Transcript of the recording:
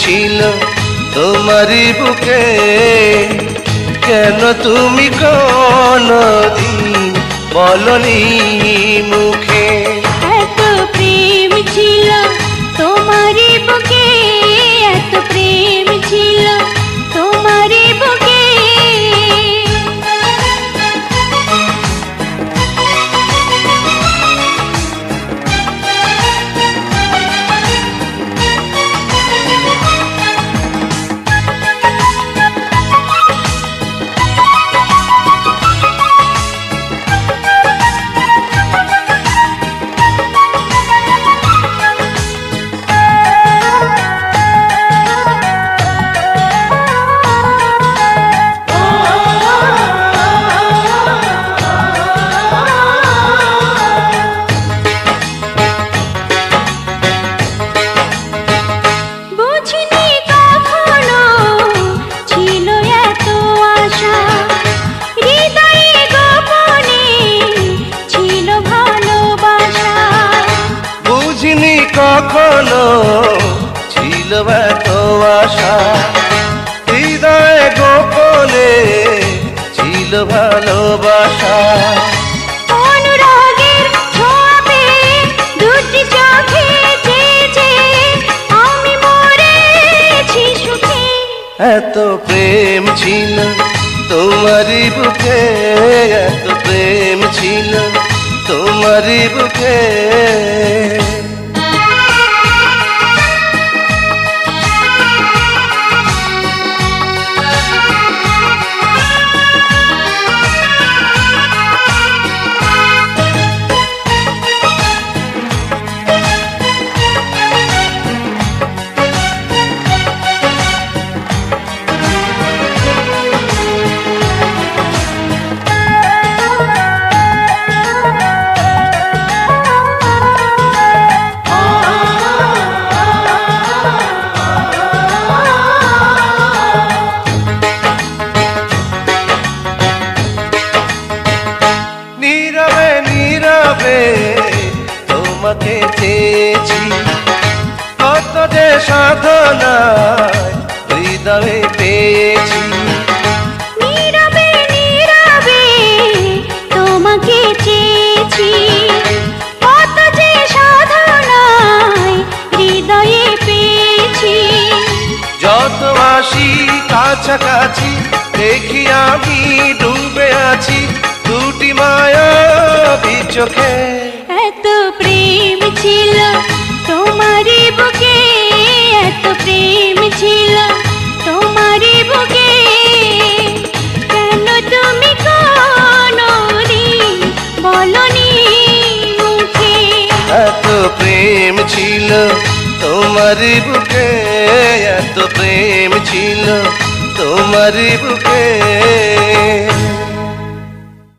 ছিল তোমারই বুকে, কেন তুমি কোনদিন বলনি মুখে? এত প্রেম ছিল তোমারই বুকে, এত প্রেম ছিল তোমারই বুকে। কখনো ছিল এত আশা, হৃদয়ে গোপনে ছিল ভালোবাসা। অনুরাগের ছোঁয়া পেয়ে দুটি চোখে চেয়েছে আমি মরেছি সুখে। এত প্রেম ছিল তোমারই বুকে, এত প্রেম ছিল তোমারই বুকে। নীরবে নীরবে তোমাকে চেয়েছি, কত যে সাধনায় হৃদয়ে পেয়েছি। নীরবে নীরবে তোমাকে চেয়েছি, কত যে সাধনায় হৃদয়ে পেয়েছি। যত আসি কাছাকাছি দেখি আমি ডুবে আছি দুটি মায়াবী চোখে। এত প্রেম ছিল তোমারই বুকে, এত প্রেম ছিল তোমারই বুকে, কেন তুমি কোনদিন বলনি মুখে? এত প্রেম ছিল তোমারই বুকে, এত প্রেম ছিল তোমারই বুকে।